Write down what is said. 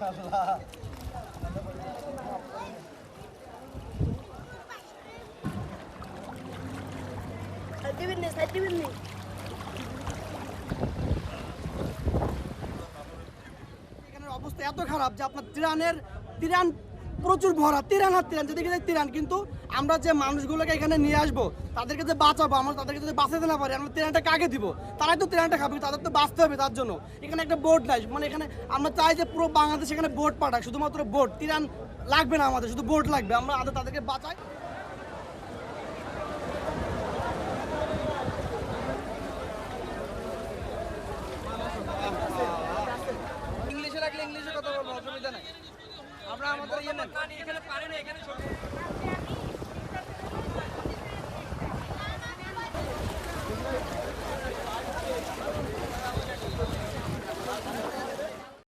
এখানের অবস্থা এত খারাপ যে আপনার তিরান প্রচুর ভরা, তিরান আর তিরান, যেদিকে তিরান। কিন্তু আমরা যে মানুষগুলোকে এখানে নিয়ে আসবো, তাদেরকে যে বাঁচাবো, আমরা তাদেরকে যদি বাঁচাতে না পারি, আমরা তিরানটা কাকে দিব? তারাই তো তিরানটা খাবে, তাদের তো বাঁচতে হবে। তার জন্য এখানে একটা বোট নাই, মানে এখানে আমরা চাই যে পুরো বাংলাদেশ এখানে বোট পাঠাক, শুধুমাত্র বোট। তিরান লাগবে না আমাদের, শুধু বোট লাগবে। আমরা তাদেরকে বাঁচাই। ইংলিশে রাখলে ইংলিশে কথা বলবো, অসুবিধা নাই। আমরা আমাদের এখানে পানি, এখানে পানি না, এখানে